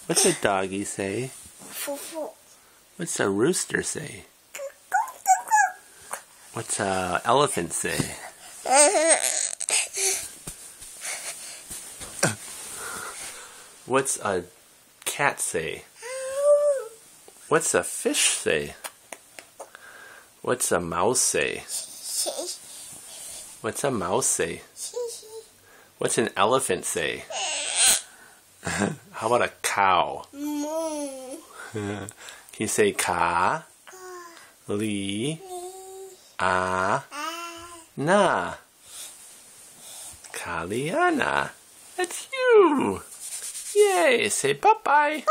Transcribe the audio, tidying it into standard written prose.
What's a doggy say? Fufu. What's a rooster say? What's a elephant say? What's a cat say? What's a fish say? What's a mouse say? What's a mouse say? What's an elephant say? How about a cow? Can you say ka, li, a, na? Kaliana. That's you. Yay. Say bye-bye.